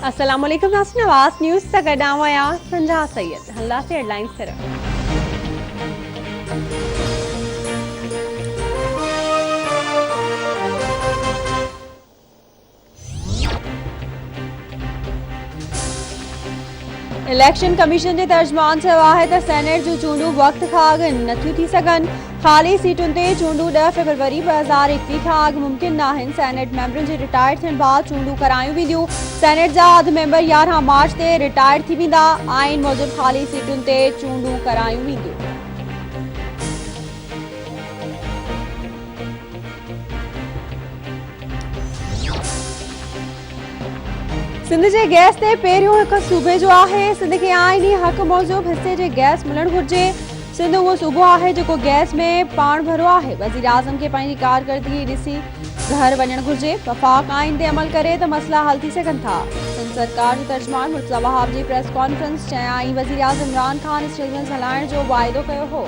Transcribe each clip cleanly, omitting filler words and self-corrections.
अस्सलाम वालेकुम नाज़रीन, आवाज़ न्यूज़ से गॾु आहियां संजा सैयद। हल्लासे हेडलाइंस तरफ़। इलेक्शन कमीशन के तर्जमान चयो आहे त सेनेट जो चूंडू वक्त खां अॻु नथियूं थी सघनि। ख़ाली सीटुनि ते चूंडू 10 फरवरी 2021 खां अॻु मुमकिन नाहिनि। सेनेट मेंबरनि जे रिटायर थियण बाद चूंडू करायूं वेंदियूं। सेनेट जा अधु मेंबर 11 मार्च ते रिटायर थी वेंदा। आइन मूजिब ख़ाली सीटुनि ते चूंडू करायूं वेंदियूं। सिंध जे गैस ते पहिरियों हिकु सूबे जो आहे। सिंध खे आइनी हक़ मूजिब हिसे जे गैस मिलणु घुरिजे। सिंध उहो सूबो आहे जेको गैस में पाण भरियो आहे। वज़ीर आज़म खे पंहिंजी कारकर्दगी ॾिसी घर वञणु घुरिजे। वफ़ाक़ आइन ते अमल करे त मसइला हल थी सघनि था। सिंध सरकार जो तर्जमान मुर्तज़ा वहाब जी प्रेस कॉन्फ्रेंस चयाईं वज़ीर आज़म इमरान ख़ान स्टेटमेंट हलाइण जो वाइदो कयो हो।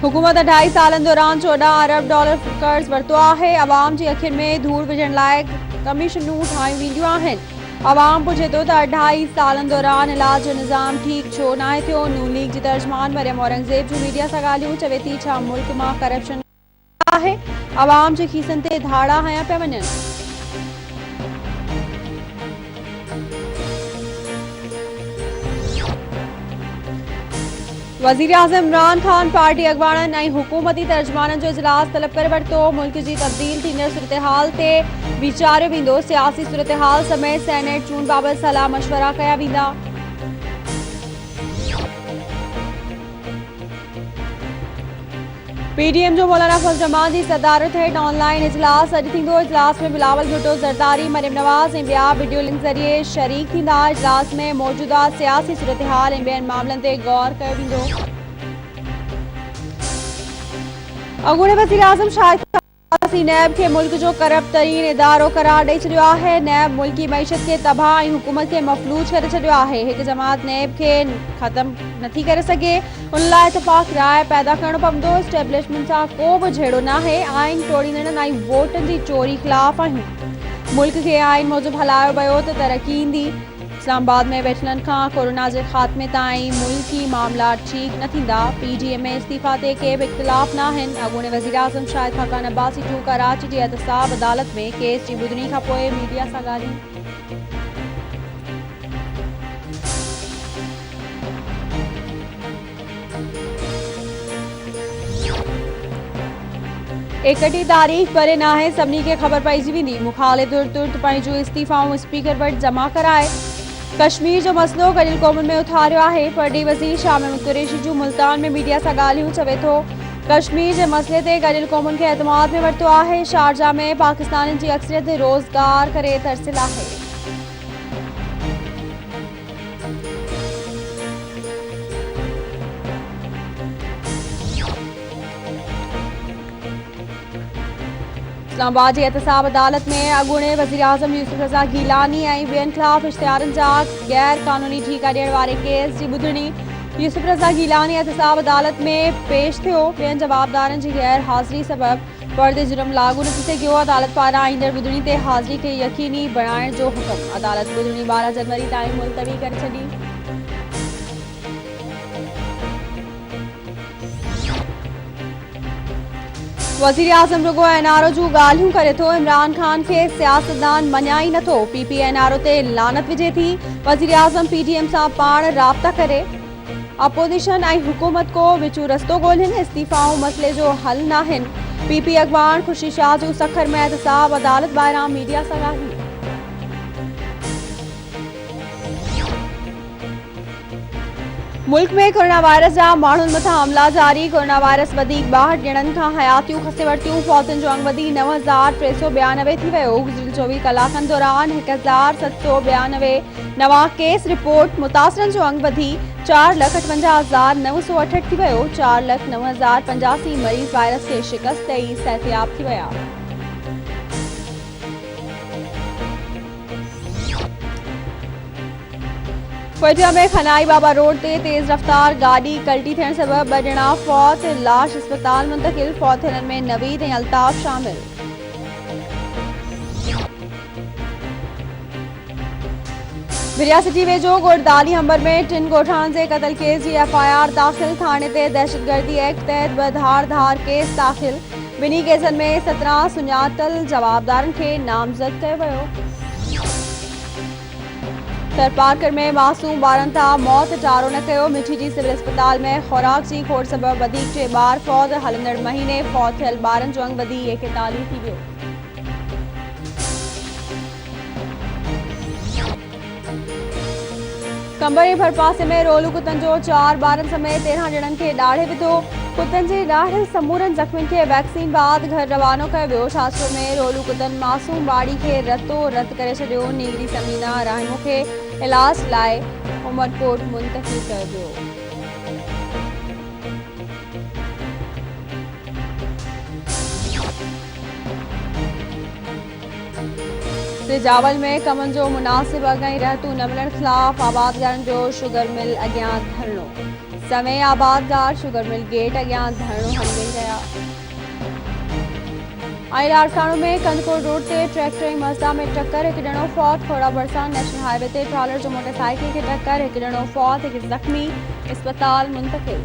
हुकूमत 2.5 सालनि दौरान 14 अरब डॉलर कर्ज़ वरितो आहे। अवाम जी अखियुनि में धूड़ विझण लाइ कमीशनूं ठाहियूं वेंदियूं आहिनि। अवाम पुछे थो त 2.5 सालनि दौरान इलाज जो निज़ाम ठीक छो नाहे थियो। नून लीग जी तर्जमान मरियम औरंगज़ेब जूं मीडिया सां ॻाल्हियूं चवे थी छा मुल्क मां करप्शन आहे। अवाम जे खीसनि ते धाड़ा हयां पिया वञनि। वज़ीर आज़म इमरान ख़ान पार्टी अॻवाननि ऐं हुकूमती तर्जमाननि जो इजलास तलब करे वरितो। मुल्क जी तब्दील थींदड़ सूरतहाल ते वीचारियो वेंदो। सियासी सूरतहाल समेत सेनेट चूंड बाबति सलाह मशवरा कया वेंदा। पीडीएम जो मौलाना फज़ल रहमान जी सदारत हेठि ऑनलाइन इजलास अॼु थींदो। इजलास में बिलावल भुट्टो ज़रदारी मरियम नवाज़ ऐं ॿिया वीडियो लिंक ज़रिए शरीक थींदा। इजलास में मौजूदा सियासी सूरतहाल ऐं ॿियनि मामलनि ते गौर कयो वेंदो। अॻूणे वज़ीर आज़म शाहिद नैब खे मुल्क जो करप्ट तरीन इदारो करार ॾेई छॾियो आहे। नैब मुल्की मईशत खे तबाह ऐं हुकूमत खे मफ़लूज करे छॾियो आहे। हिकु जमात नैब खे ख़त्म नथी करे सघे। उन लाइ इतफ़ाक़ राय पैदा करणो पवंदो। एस्टेब्लिशमेंट सां को बि झेड़ो नाहे। आइन टोड़ींदड़नि ऐं वोटनि जी चोरी ख़िलाफ़ आहियूं। मुल्क खे आइन मूजिब हलायो वियो त तरक़ी ईंदी। इस्लामाबाद में वेठलनि खां कोरोना जे ख़ात्मे ताईं मुल्की मामला ठीक न थींदा। पीडीएम में इस्तीफ़ा ते के बि इख़्तिलाफ़ नाहिनि। अॻूणे वज़ीर आज़म शाहिद खाकान अब्बासी जूं कराची जी एहतसाब अदालत में केस जी ॿुधणी खां पोइ मीडिया सां ॻाल्हियूं। एकटी तारीख़ परे नाहे। सभिनी खे ख़बर पइजी वेंदी। मुखालिफ़ तुर्त पंहिंजूं इस्तीफ़ाऊं स्पीकर वटि जमा कराए। कश्मीर जो मसइलो गॾियल क़ौमुनि में उथारियो आहे। परॾेही वज़ीर शाह महमूद कुरैशी जूं मुल्तान में मीडिया सां ॻाल्हियूं चवे थो कश्मीर जे मसइले ते गॾियल क़ौमुनि खे एतमाद में वरितो आहे। शारजा में पाकिस्तानियुनि जी अक्सरियत रोज़गार करे तरसियल आहे। इस्लामाबाद जी एहतसाब अदालत में अॻूणे वज़ीर आज़म यूसुफ रज़ा गीलानी ऐं ॿियनि ख़िलाफ़ इश्तिहारनि जा गैर क़ानूनी ठीका ॾियण वारे केस जी ॿुधणी। यूसुफ रज़ा गीलानी एहतसाब अदालत में पेश थियो। ॿियनि जवाबदारनि जी गैर हाज़िरी सबबि पर्दे जुर्म लागू न थी सघियो। अदालत पारां ईंदड़ ॿुधणी ते हाज़िरी खे यकीनी बणाइण जो हुकुम। अदालत ॿुधणी 12 जनवरी ताईं मुलतवी करे छॾी। वज़ीर आज़म रुगो एनआरओ जूं ॻाल्हियूं करे थो। इमरान ख़ान खे सियासतदान मञा ई नथो। पीपी एनआरओ ते लानत विझे थी। वज़ीर आज़म पीडीएम सां पाण राब्ता करे। अपोज़िशन ऐं हुकूमत को विचूं रस्तो ॻोल्हिनि। इस्तीफ़ाऊं मसइले जो हल नाहिनि। पीपी अॻवान ख़ुशी शाह जूं सखर में एहतसाब अदालत ॿाहिरां मीडिया सां ॻाल्हियूं। मुल्क में कोरोना वायरस जा माण्हुनि मथां हमला जारी। कोरोना वायरस वधीक 62 ॼणनि खां हयातियूं खसे वरितियूं। फौतुनि जो अंग वधी 9392 थी वियो। गुज़िरियल 24 कलाकनि दौरान 1792 नवां केस रिपोर्ट। मुतासिरनि जो अंग वधी 4,58,968 थी वियो। 4,09,085 मरीज़ वायरस खे शिकस्त ॾेई सिहतयाब थी विया। कोयटा में खनाई बाबा रोड ते तेज रफ्तार गाड़ी कल्टी थियण सबब ब ॼणा फौत, लाश अस्पताल मुंतकिल। फौत थियण में नवीद ऐं अल्ताफ शामिल। बिरिया सिटी वेझो गुड़दाली अंबर में 3 ॻोठाणनि जे क़त्ल केस जी FIR दाख़िल। थाणे ते दहशतगर्दी एक्ट तहत 2 धार केस दाख़िल। ॿिन्ही केसनि में 17 सुञातल जवाबदारनि खे नामज़द कयो वियो। तरपारकर में मासूम ॿारनि तां मौत टारो न कयो। मिठी जी सिविल अस्पताल में खुराक जी खोड़ सबब वधीक टे ॿार फौत। हलंदड़ महीने फौत थियल ॿारनि जो अंग वधी 41 थी वियो। कंबरी भरपासे में रोलू कुतनि जो 4 ॿारनि समेत 13 ॼणनि खे ॾाढ़े विधो। कुतनि जे ॾाढ़ियल समूरनि ज़ख़्मियुनि खे वैक्सीन बाद घर रवानो कयो वियो। छाछर में रोलू कुतनि मासूम ॿाड़ी खे रतो रत करे छॾियो। नीगरी समीना राहिमो खे इलाज लाइ उमरकोट मुंतक़िल कयो वियो। सिजावल में कमनि जो मुनासिब अघ ऐं रहतूं न मिलण ख़िलाफ़ आबादगारनि जो शुगर मिल अॻियां धरणो। सवें आबादगार शुगर मिल गेट अॻियां धरणो हणी वेही रहिया। ऐं लाड़काणो में कंदकोट रोड ते ट्रैक्टर ऐं मज़दा में टक्कर, हिकु ॼणो फौत। खोड़ा भरसां नेशनल हाईवे ते ट्रॉलर जो मोटरसाइकिल खे टक्कर, हिकु ॼणो फौत, हिकु ज़ख़्मी, अस्पताल मुंतकिल।